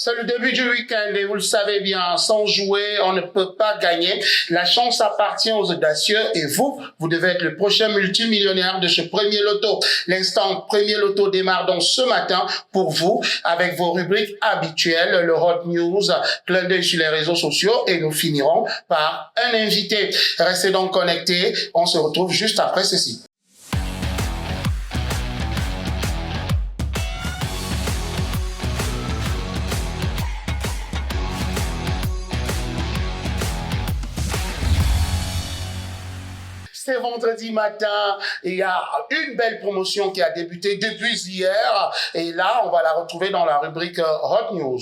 C'est le début du week-end et vous le savez bien, sans jouer, on ne peut pas gagner. La chance appartient aux audacieux et vous devez être le prochain multimillionnaire de ce premier loto. L'instant premier loto démarre donc ce matin pour vous avec vos rubriques habituelles, le Hot News, clin d'œil sur les réseaux sociaux et nous finirons par un invité. Restez donc connectés, on se retrouve juste après ceci. C'est vendredi matin, il y a une belle promotion qui a débuté depuis hier et là, on va la retrouver dans la rubrique Hot News.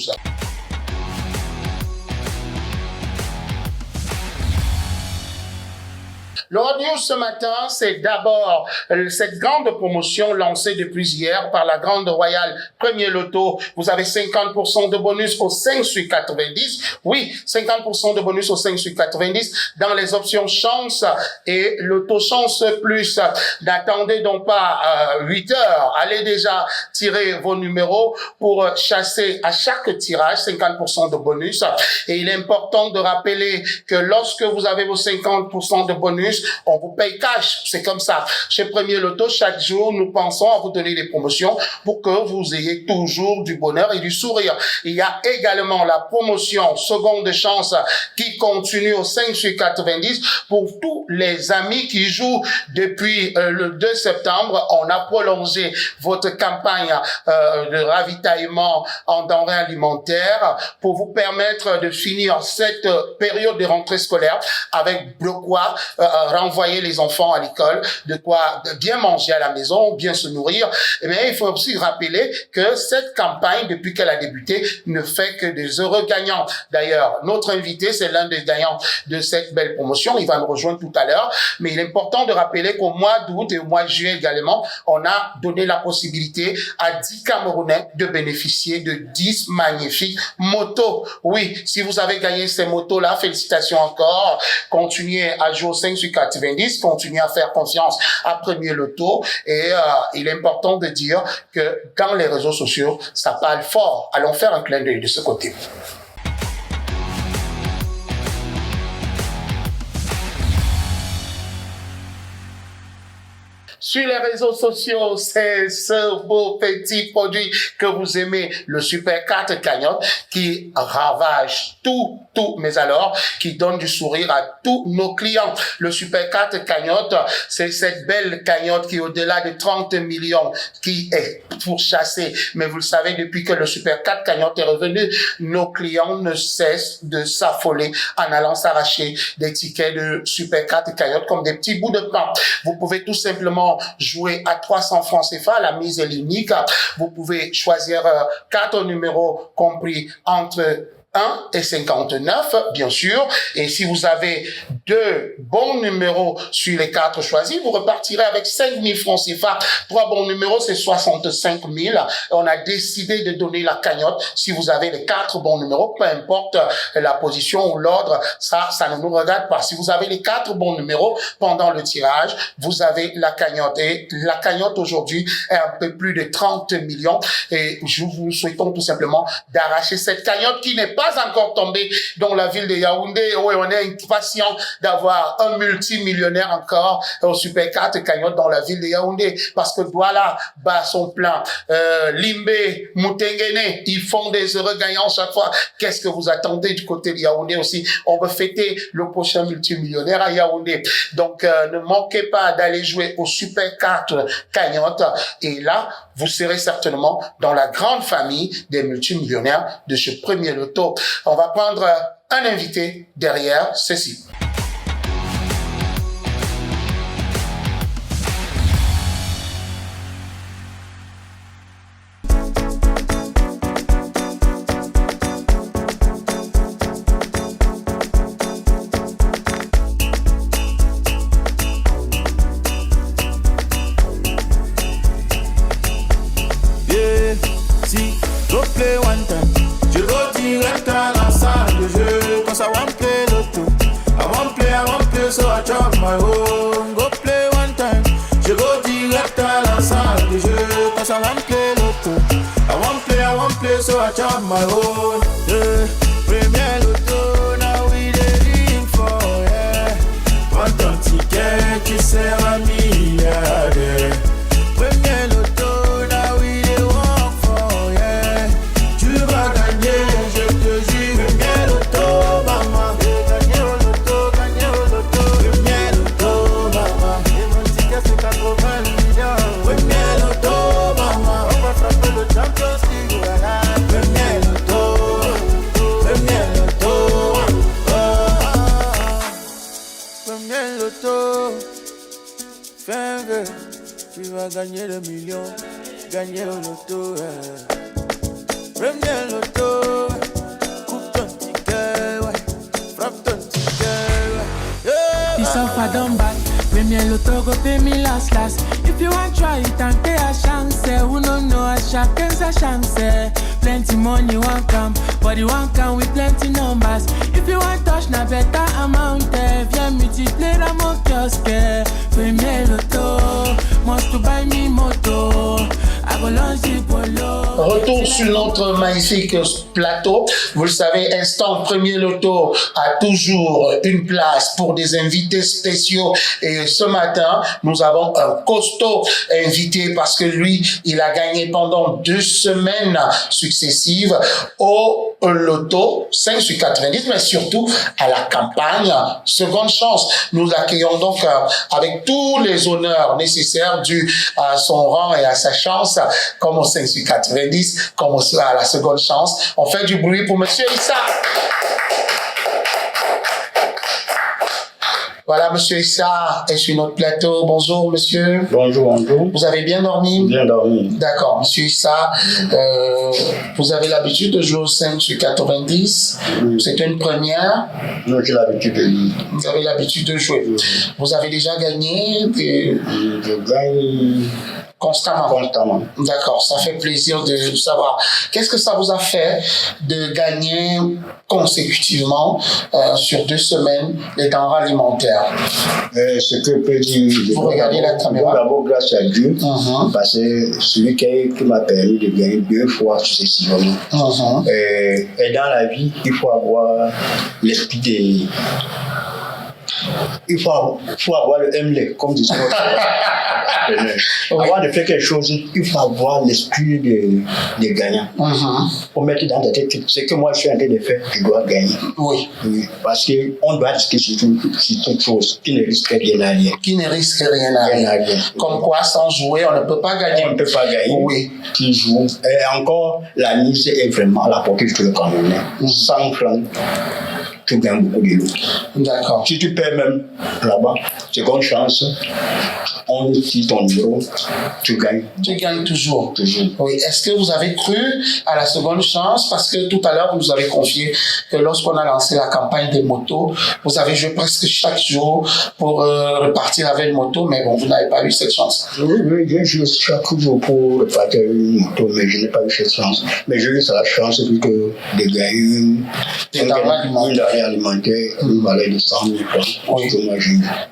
Le Hot News ce matin, c'est d'abord cette grande promotion lancée depuis hier par la Grande Royale Premier Loto. Vous avez 50% de bonus au 5 sur 90. Oui, 50% de bonus au 5 sur 90 dans les options chance et Loto Chance Plus. N'attendez donc pas 8 heures. Allez déjà tirer vos numéros pour chasser à chaque tirage 50% de bonus. Et il est important de rappeler que lorsque vous avez vos 50% de bonus, on vous paye cash, c'est comme ça. Chez Premier Loto, chaque jour, nous pensons à vous donner des promotions pour que vous ayez toujours du bonheur et du sourire. Il y a également la promotion seconde chance qui continue au 5 sur 90 pour tous les amis qui jouent depuis le 2 septembre. On a prolongé votre campagne de ravitaillement en denrées alimentaires pour vous permettre de finir cette période de rentrée scolaire avec de quoi renvoyer les enfants à l'école, de quoi bien manger à la maison, bien se nourrir. Mais il faut aussi rappeler que cette campagne, depuis qu'elle a débuté, ne fait que des heureux gagnants. D'ailleurs, notre invité, c'est l'un des gagnants de cette belle promotion. Il va nous rejoindre tout à l'heure. Mais il est important de rappeler qu'au mois d'août et au mois de juillet également, on a donné la possibilité à 10 Camerounais de bénéficier de 10 magnifiques motos. Oui, si vous avez gagné ces motos-là, félicitations encore. Continuez à jouer au 5 sur 90, continuez à faire confiance à Premier Loto et il est important de dire que dans les réseaux sociaux, ça parle fort. Allons faire un clin d'œil de ce côté. Sur les réseaux sociaux, c'est ce beau petit produit que vous aimez, le Super 4 Cagnotte, qui ravage tout, mais alors, qui donne du sourire à tous nos clients. Le Super 4 Cagnotte, c'est cette belle cagnotte qui est au-delà de 30 millions, qui est pourchassée. Mais vous le savez, depuis que le Super 4 Cagnotte est revenu, nos clients ne cessent de s'affoler en allant s'arracher des tickets de Super 4 Cagnotte comme des petits bouts de pain. Vous pouvez tout simplement jouer à 300 francs CFA, la mise est unique. Vous pouvez choisir 4 numéros compris entre 1 et 59, bien sûr. Et si vous avez 2 bons numéros sur les 4 choisis, vous repartirez avec 5 000 francs CFA. 3 bons numéros, c'est 65 000. On a décidé de donner la cagnotte si vous avez les 4 bons numéros, peu importe la position ou l'ordre, ça ne nous regarde pas. Si vous avez les 4 bons numéros pendant le tirage, vous avez la cagnotte. Et la cagnotte aujourd'hui est un peu plus de 30 millions. Et nous souhaitons tout simplement d'arracher cette cagnotte qui n'est pas encore tombé dans la ville de Yaoundé. Oui, on est impatient d'avoir un multimillionnaire encore au Super 4 Cagnotte dans la ville de Yaoundé parce que Douala bat son plein. Limbé, Moutengene, ils font des heureux gagnants chaque fois. Qu'est-ce que vous attendez du côté de Yaoundé aussi? On veut fêter le prochain multimillionnaire à Yaoundé. Donc, ne manquez pas d'aller jouer au Super 4 Cagnotte et là, vous serez certainement dans la grande famille des multimillionnaires de ce premier loto. On va prendre un invité derrière ceci. Yeah, si, go play one time. Je go direct à la salle de jeu. Cause I want play Lotto. I want play, so I chop my own. Go play one time. Je go direct à la salle de jeu. Cause I want play Lotto. I want play, so I chop my own. Yeah. Premier Loto, now we dey ring for, yeah. Prends ton ticket, tu seras milliardaire. Premier Loto, now we dey work for, yeah. Tu vas gagner, je te jure. Premier Loto, maman. Gagner au loto, gagner au loto. Premier Loto, maman. Et mon ticket c'est 80 millions. Premier Loto, maman. On va frapper le Champions League, voilà. Premier Loto, Premier Loto. Premier Loto. Fais un vœu, tu vas gagner le million. Gagner au loto, Premier Loto, coupe ton ticket, ouais. Frappe ton ticket, ouais. Yeah. This offer done bad. Premier Loto go pay me last. If you want try it and pay a chance, who no know a chacun's a chance. Plenty money won't come, but it won't come with plenty numbers. If you want touch na better amount, viens multiplier dans mon kiosque. Premier Loto, must to buy me moto. I go launch the polo. Retour sur notre magnifique plateau. Vous le savez, Instant Premier Loto a toujours une place pour des invités spéciaux. Et ce matin, nous avons un costaud invité parce que lui, il a gagné pendant 2 semaines successives au Loto 5 sur 90, mais surtout à la campagne Seconde Chance. Nous accueillons donc avec tous les honneurs nécessaires dus à son rang et à sa chance, comme au 5 sur 90, comme à la Seconde Chance. On fait du bruit pour Monsieur Issa. Voilà, Monsieur Issa est sur notre plateau. Bonjour, monsieur. Bonjour. Vous avez bien dormi? Bien dormi. D'accord, Monsieur Issa, vous avez l'habitude de jouer au 5 sur 90. Oui. C'est une première. Non, j'ai l'habitude de lire. Vous avez l'habitude de jouer. Oui. Vous avez déjà gagné Je gagne constamment. D'accord, ça fait plaisir de savoir. Qu'est-ce que ça vous a fait de gagner consécutivement sur 2 semaines les denrées alimentaires? Ce que peut dire... Vous regardez la caméra. D'abord, grâce à Dieu, parce que celui qui m'a permis de gagner 2 fois successivement. Et dans la vie, il faut avoir l'esprit des... Il faut avoir le MLE, comme disait votre Avant de faire quelque chose, il faut avoir l'esprit de gagnant. Pour mettre dans ta tête ce que moi je suis en train de faire, je dois gagner. Oui. Parce qu'on doit discuter sur toute chose qui ne risque rien à rien. Qui ne risque rien à rien. Comme quoi, sans jouer, on ne peut pas gagner. On ne peut pas gagner. Oui. Qui joue. Et encore, la mise est vraiment à la portée de tout le Camerounais. 100 francs. Tu gagnes beaucoup de l'eau. D'accord. Si tu perds même là-bas, seconde chance, on dit ton numéro, tu gagnes. Tu gagnes toujours. Toujours. Oui. Est-ce que vous avez cru à la seconde chance? Parce que tout à l'heure, vous nous avez confié que lorsqu'on a lancé la campagne des motos, vous avez joué presque chaque jour pour repartir avec une moto, mais bon, vous n'avez pas eu cette chance. Oui, j'ai joué chaque jour pour repartir avec une moto, mais je n'ai pas eu cette chance. Mais j'ai eu la chance de gagner une alimentaire, une valeur de 100 000 francs. Oui.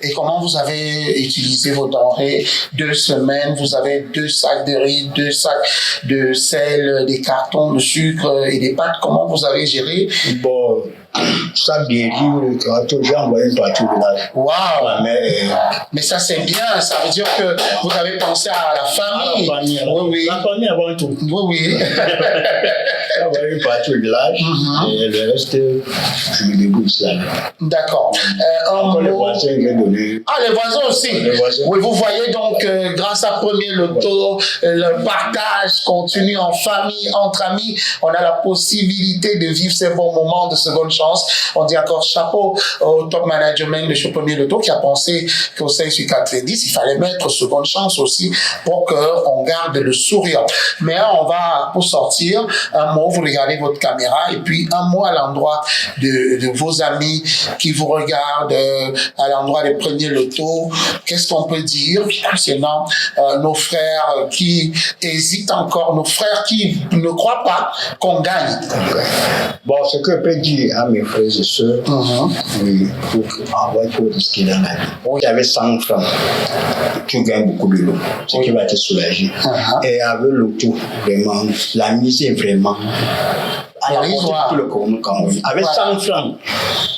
Et comment vous avez utilisé vos denrées? 2 semaines, vous avez 2 sacs de riz, 2 sacs de sel, des cartons de sucre et des pâtes. Comment vous avez géré? Bon, ça bien dit, j'ai envoyé une partie de village. Waouh! Mais ça c'est bien, ça veut dire que vous avez pensé à la famille. Oui. La famille avant tout. Oui. J'ai envoyé une partie du village et le reste, je me débrouille ça. D'accord. Encore les voisins, j'ai donné. Ah, les voisins aussi? Les voisins. Oui, vous voyez donc, grâce à Premier Loto, le partage continue en famille, entre amis. On a la possibilité de vivre ces bons moments de seconde chance. On dit encore chapeau au top management de chez Premier Loto qui a pensé qu'au 5 sur 90, il fallait mettre seconde chance aussi pour qu'on garde le sourire. Mais on va, pour sortir, un mot, vous regardez votre caméra et puis un mot à l'endroit de vos amis qui vous regardent, à l'endroit des Premier Loto. Qu'est-ce qu'on peut dire concernant nos frères qui hésitent encore, nos frères qui ne croient pas qu'on gagne? Bon, ce que je peux dire à mes frères et sœurs, oui, il faut risquer dans la vie. Tu avais 100 francs, tu gagnes beaucoup de l'eau, ce qui va te soulager. Et avec l'auto, vraiment, la mise est vraiment À la moitié de tout le Cameroun. Avec 100 francs,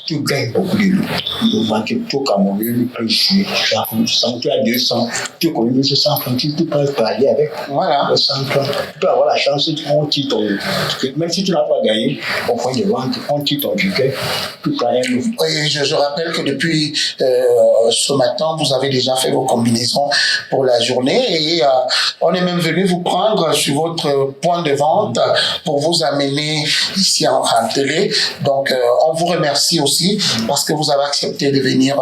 tu gagnes beaucoup de l'eau. Le banquier, tout Cameroun, peut jouer. Tu as 100, tu as 200, tu économises ce 100 francs, tu peux parler avec. Voilà. Le 100 francs. Tu peux avoir la chance, on tire ton. Même si tu n'as pas gagné, au point de vente, on tire ton ticket, tu prends un lot. Oui, je rappelle que depuis ce matin, vous avez déjà fait vos combinaisons pour la journée et on est même venu vous prendre sur votre point de vente pour vous amener ici en télé. Donc, on vous remercie aussi parce que vous avez accepté de venir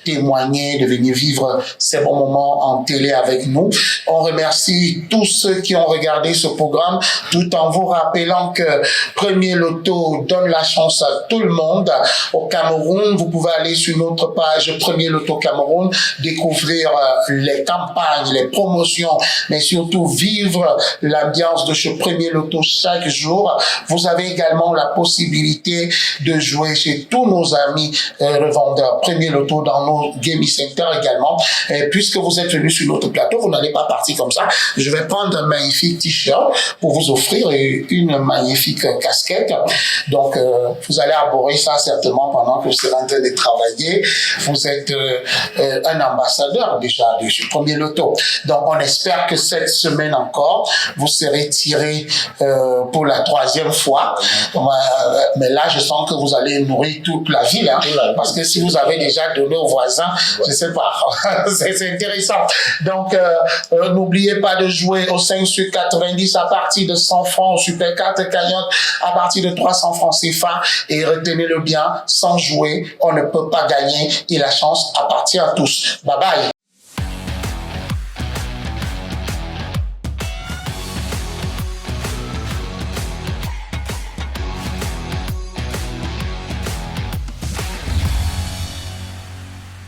témoigner, de venir vivre ces bons moments en télé avec nous. On remercie tous ceux qui ont regardé ce programme tout en vous rappelant que Premier Loto donne la chance à tout le monde. Au Cameroun, vous pouvez aller sur notre page Premier Loto Cameroun, découvrir les campagnes, les promotions, mais surtout vivre l'ambiance de ce Premier Loto chaque jour. Vous avez également la possibilité de jouer chez tous nos amis revendeurs Premier Loto dans nos gaming centers également. Et puisque vous êtes venus sur notre plateau, vous n'allez pas partir comme ça. Je vais prendre un magnifique t-shirt pour vous offrir une magnifique casquette. Donc, vous allez arborer ça certainement pendant que vous serez en train de travailler. Vous êtes un ambassadeur déjà de ce Premier Loto. Donc, on espère que cette semaine encore, vous serez tiré pour la 3e fois. Mais là, je sens que vous allez nourrir toute la ville. Hein, parce que si vous avez déjà donné aux voisins, je sais pas, c'est intéressant. Donc, n'oubliez pas de jouer au 5 sur 90 à partir de 100 francs, au Super 4 cagnotte à partir de 300 francs CFA. Et retenez-le bien, sans jouer, on ne peut pas gagner et la chance appartient à tous. Bye bye.